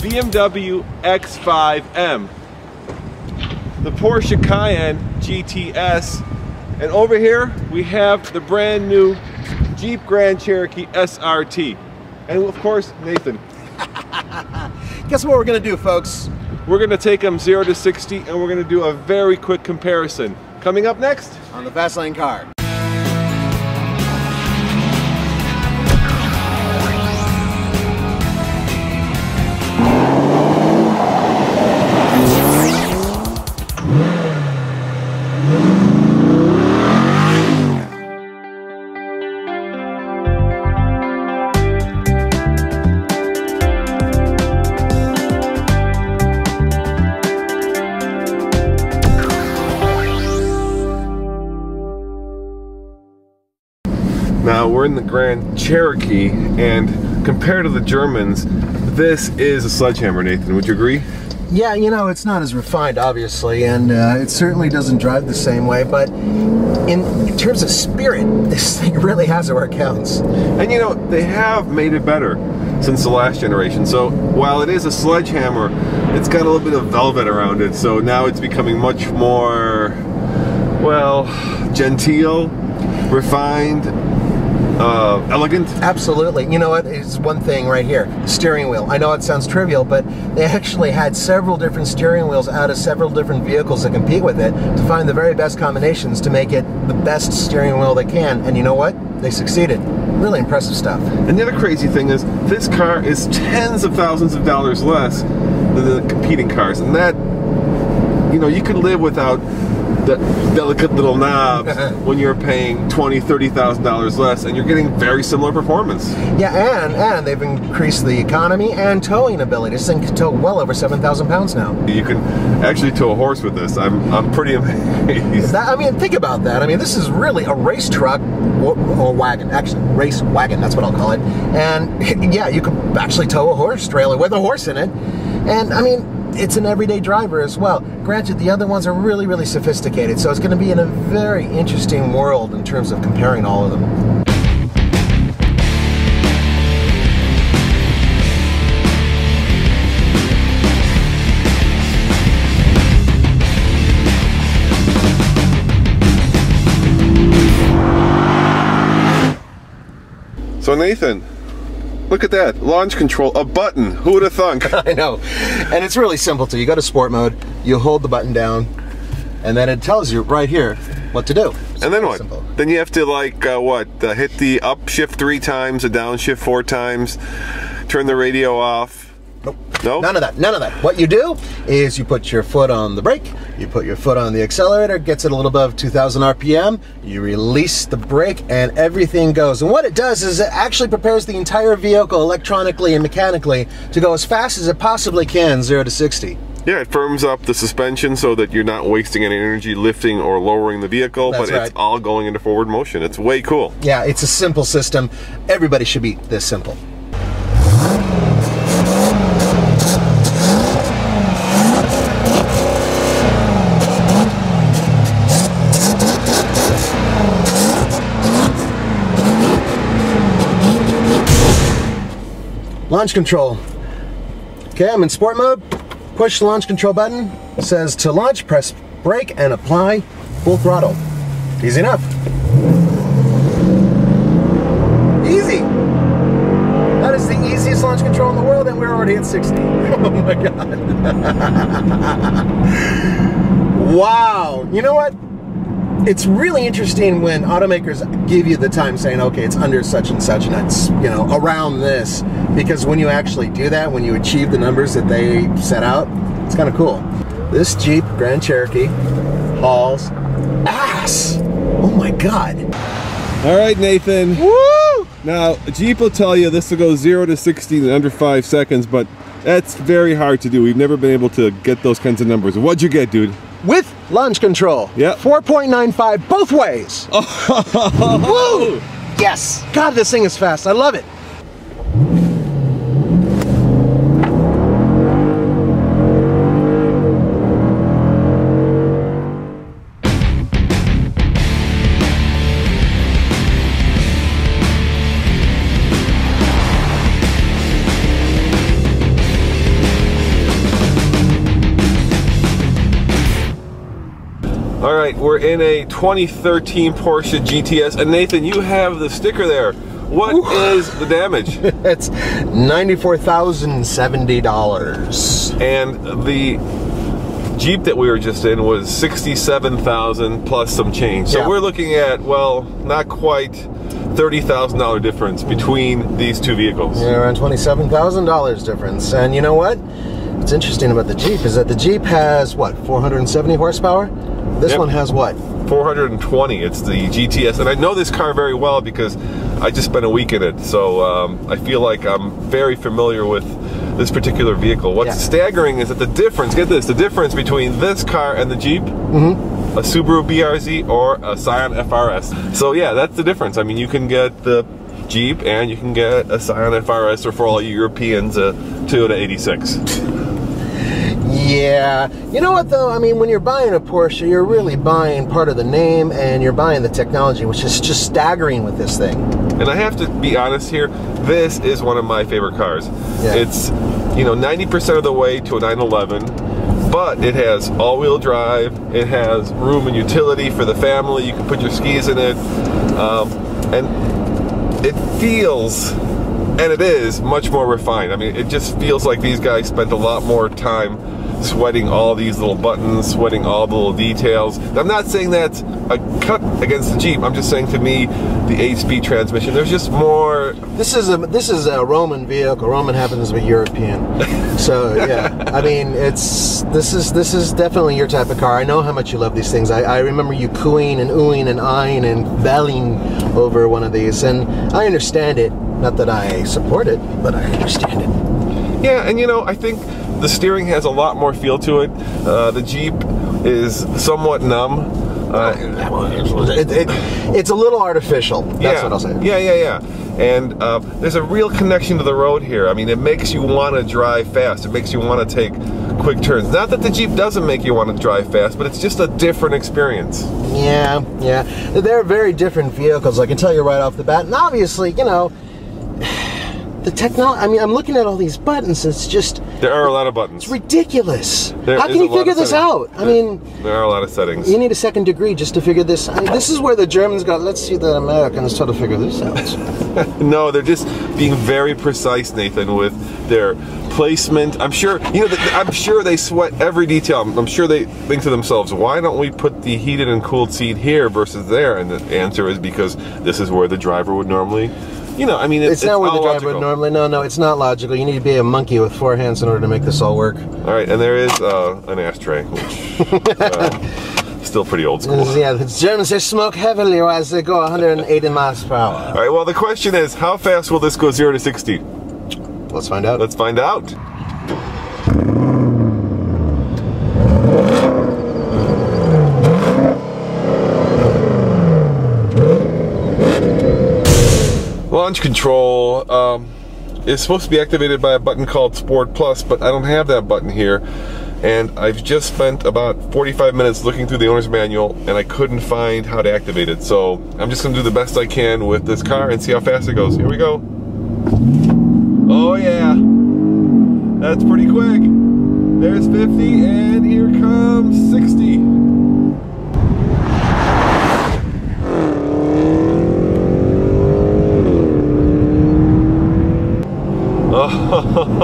BMW X5M, the Porsche Cayenne GTS, and over here we have the brand new Jeep Grand Cherokee SRT. And of course, Nathan. Guess what we're gonna do, folks? We're gonna take them 0 to 60 and we're gonna do a very quick comparison. Coming up next On the Fast Lane Car. Now we're in the Grand Cherokee, and compared to the Germans, this is a sledgehammer, Nathan. Would you agree? Yeah, you know, it's not as refined, obviously, and it certainly doesn't drive the same way, but in terms of spirit, this thing really has it where it counts. And you know, they have made it better since the last generation. So while it is a sledgehammer, it's got a little bit of velvet around it, so now it's becoming much more, well, genteel, refined, elegant. Absolutely. You know what? It's one thing right here. Steering wheel. I know it sounds trivial, but they actually had several different steering wheels out of several different vehicles that compete with it to find the very best combinations to make it the best steering wheel they can. And you know what? They succeeded. Really impressive stuff. And the other crazy thing is, this car is tens of thousands of dollars less than the competing cars. And that, you know, you could live without the delicate little knobs when you're paying $20,000, $30,000 less, and you're getting very similar performance. Yeah, and they've increased the economy and towing ability. This thing can tow well over 7,000 pounds now. You can actually tow a horse with this. I'm pretty amazed. I mean, think about that. I mean, this is really a race truck or wagon. Actually, race wagon. That's what I'll call it. And yeah, you could actually tow a horse trailer with a horse in it. And I mean, it's an everyday driver as well. Granted, the other ones are really, really sophisticated, so it's going to be in a very interesting world in terms of comparing all of them. So Nathan, look at that, launch control, a button. Who would have thunk? I know. And it's really simple too. You go to sport mode, you hold the button down, and then it tells you right here what to do. And then what? Simple. Then you have to like, hit the up shift 3 times, the down shift 4 times, turn the radio off. Nope. No? None of that. None of that. What you do is you put your foot on the brake, you put your foot on the accelerator, gets it a little above 2,000 RPM, you release the brake, and everything goes. And what it does is it actually prepares the entire vehicle electronically and mechanically to go as fast as it possibly can, 0 to 60. Yeah, it firms up the suspension so that you're not wasting any energy lifting or lowering the vehicle, That's but it's all going into forward motion. It's way cool. Yeah, it's a simple system. Everybody should be this simple. Launch control. Okay, I'm in sport mode. Push the launch control button. It says to launch, press brake and apply full throttle. Easy enough. Easy. That is the easiest launch control in the world, and we're already at 60. Oh my God. Wow. You know what? It's really interesting when automakers give you the time saying, okay, it's under such and such, and it's, you know, around this, because when you actually do that, when you achieve the numbers that they set out, it's kind of cool. This Jeep Grand Cherokee hauls ass. Oh my God. All right, Nathan. Woo! Now, Jeep will tell you this will go 0 to 60 in under 5 seconds, but that's very hard to do. We've never been able to get those kinds of numbers. What'd you get, dude? With launch control. Yep. 4.95 both ways. Woo! Yes. God, this thing is fast. I love it. All right, we're in a 2013 Porsche GTS, and Nathan, you have the sticker there. What is the damage? It's $94,070. And the Jeep that we were just in was $67,000 plus some change. So we're looking at, well, not quite $30,000 difference between these two vehicles. Yeah, around $27,000 difference. And you know what? What's interesting about the Jeep is that the Jeep has, what, 470 horsepower? This one has what? 420. It's the GTS, and I know this car very well because I just spent a week in it, so I feel like I'm very familiar with this particular vehicle. What's staggering is that the difference, get this, the difference between this car and the Jeep, a Subaru BRZ or a Scion FRS. So yeah, that's the difference. I mean, you can get the Jeep and you can get a Scion FRS, or for all you Europeans, a Toyota 86. Yeah, you know what though, I mean, when you're buying a Porsche, you're really buying part of the name and you're buying the technology, which is just staggering with this thing. And I have to be honest here, this is one of my favorite cars. It's, you know, 90% of the way to a 911, but it has all-wheel drive, it has room and utility for the family, you can put your skis in it, and it feels, and it is, much more refined. I mean, it just feels like these guys spent a lot more time sweating all these little buttons, sweating all the little details. I'm not saying that's a cut against the Jeep. I'm just saying, to me, the 8-speed transmission, there's just more. This is a Roman vehicle. Roman happens to be European. So yeah, I mean, this is definitely your type of car. I know how much you love these things. I remember you cooing and oohing and eyeing and belling over one of these, and I understand it. Not that I support it, but I understand it. Yeah, and you know, I think the steering has a lot more feel to it. The Jeep is somewhat numb. It's a little artificial. That's what I'll say. Yeah. And there's a real connection to the road here. I mean, it makes you want to drive fast. It makes you want to take quick turns. Not that the Jeep doesn't make you want to drive fast, but it's just a different experience. Yeah. They're very different vehicles, I can tell you right off the bat. And obviously, you know, the technology, I mean, I'm looking at all these buttons, it's just... There are a lot of buttons. It's ridiculous. How can you figure this out? I mean... There are a lot of settings. You need a second degree just to figure this... I mean, this is where the Germans got, let's see the Americans try to figure this out. No, they're just being very precise, Nathan, with their placement. I'm sure, you know, I'm sure they sweat every detail. I'm sure they think to themselves, why don't we put the heated and cooled seat here versus there? And the answer is because this is where the driver would normally... You know, I mean, it's not where the driver logical. would normally. No, it's not logical. You need to be a monkey with 4 hands in order to make this all work. All right, and there is an ashtray, which still pretty old school. Yeah, the Germans, they smoke heavily as they go 180 miles per hour. All right, well, the question is, how fast will this go 0 to 60? Let's find out. Let's find out. Launch control is supposed to be activated by a button called Sport Plus, but I don't have that button here. And I've just spent about 45 minutes looking through the owner's manual, and I couldn't find how to activate it. So I'm just gonna do the best I can with this car and see how fast it goes. Here we go. Oh yeah, that's pretty quick. There's 50, and here comes 60.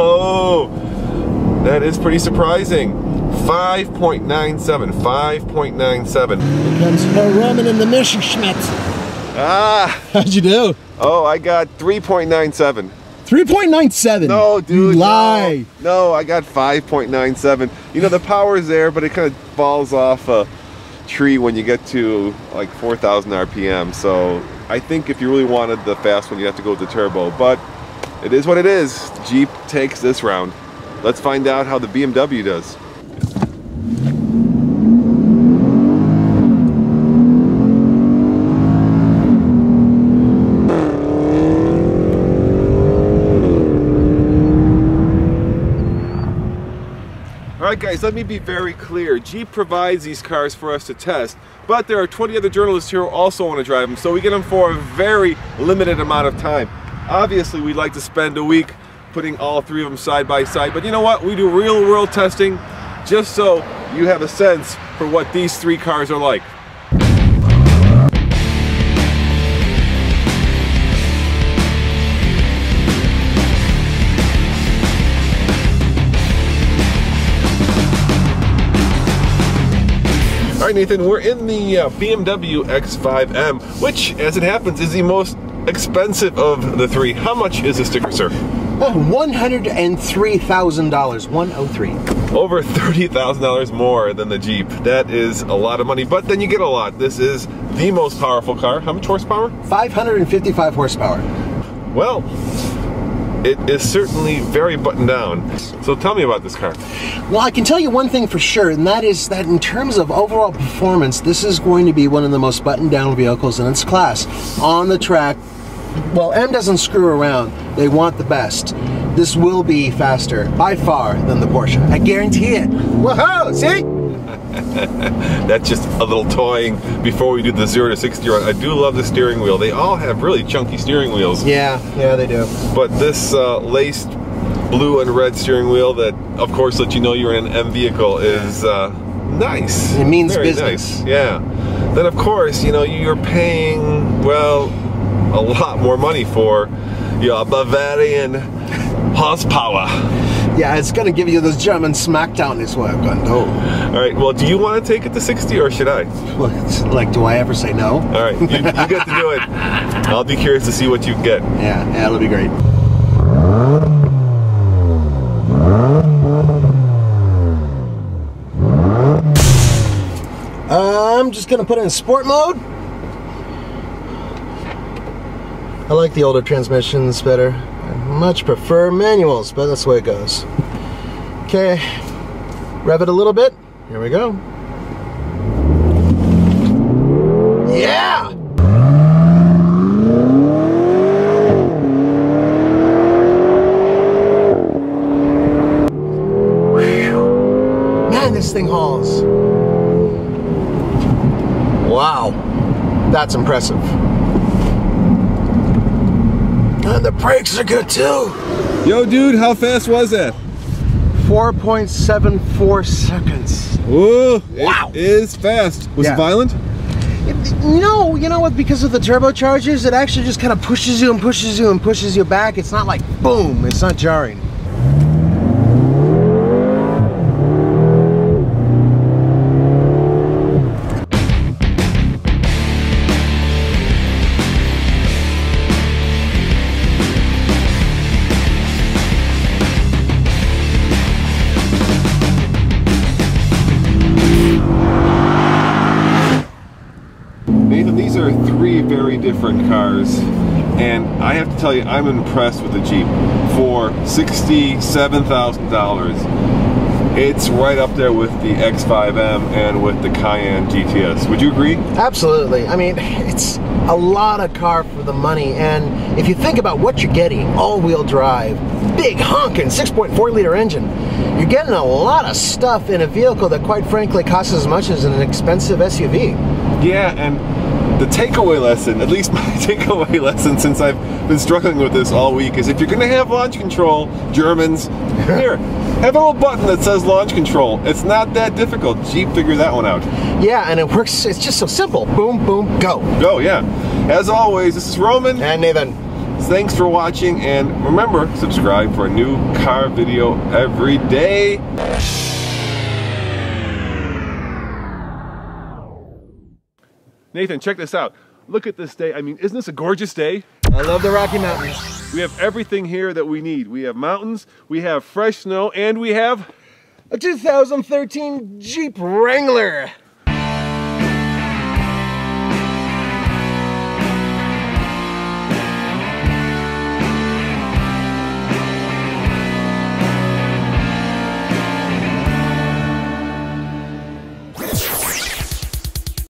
Oh, that is pretty surprising. 5.97, 5.97. Here comes Roman in the Messerschmitt. Ah! How'd you do? Oh, I got 3.97. 3.97? No, dude. You lie. No, I got 5.97. You know, the power is there, but it kind of falls off a tree when you get to like 4,000 RPM. So I think if you really wanted the fast one, you have to go with the turbo. But it is what it is. Jeep takes this round. Let's find out how the BMW does. Alright guys, let me be very clear. Jeep provides these cars for us to test, but there are 20 other journalists here who also want to drive them, so we get them for a very limited amount of time. Obviously, we'd like to spend a week putting all three of them side by side, but you know what? We do real world testing just so you have a sense for what these three cars are like. All right, Nathan, we're in the BMW X5M, which, as it happens, is the most expensive of the three. How much is the sticker, sir? Oh, $103,000, 103. Over $30,000 more than the Jeep. That is a lot of money, but then you get a lot. This is the most powerful car. How much horsepower? 555 horsepower. Well, it is certainly very buttoned down. So tell me about this car. Well, I can tell you one thing for sure, and that is that in terms of overall performance, this is going to be one of the most buttoned down vehicles in its class. On the track, well, M doesn't screw around. They want the best. This will be faster, by far, than the Porsche. I guarantee it. Whoa, see? That's just a little toying before we do the 0 to 60 run. I do love the steering wheel. They all have really chunky steering wheels. Yeah, they do. But this laced blue and red steering wheel that, of course, lets you know you're in an M vehicle is nice. It means very business. Nice. Yeah. Then, of course, you know, you're paying, well, a lot more money for your Bavarian horsepower. Yeah, it's going to give you those German smackdown is what I'm going to do. All right, well, do you want to take it to 60 or should I? Well, it's like, do I ever say no? All right, you get to do it. I'll be curious to see what you get. Yeah, that'll be great. I'm just going to put it in sport mode. I like the older transmissions better. I much prefer manuals, but that's the way it goes. Okay, rev it a little bit. Here we go. Yeah! Whew. Man, this thing hauls. Wow, that's impressive. And the brakes are good too. Yo, dude, how fast was that? 4.74 seconds. Whoa, wow. It is fast. Was it violent? No, you know what? Because of the turbochargers, it actually just kind of pushes you and pushes you and pushes you back. It's not like boom, it's not jarring. These are three very different cars, and I have to tell you, I'm impressed with the Jeep. For $67,000, it's right up there with the X5M and with the Cayenne GTS. Would you agree? Absolutely. I mean, it's a lot of car for the money, and if you think about what you're getting, all-wheel drive, big honking 6.4 liter engine, you're getting a lot of stuff in a vehicle that quite frankly costs as much as an expensive SUV. Yeah, and the takeaway lesson, at least my takeaway lesson since I've been struggling with this all week, is if you're going to have launch control, Germans, here, have a little button that says launch control. It's not that difficult. Jeep figured that one out. Yeah, and it works, it's just so simple. Boom, boom, go. Go, yeah. As always, this is Roman. And Nathan. Thanks for watching, and remember, subscribe for a new car video every day. Nathan, check this out. Look at this day. I mean, isn't this a gorgeous day? I love the Rocky Mountains. We have everything here that we need. We have mountains, we have fresh snow, and we have a 2013 Jeep Wrangler.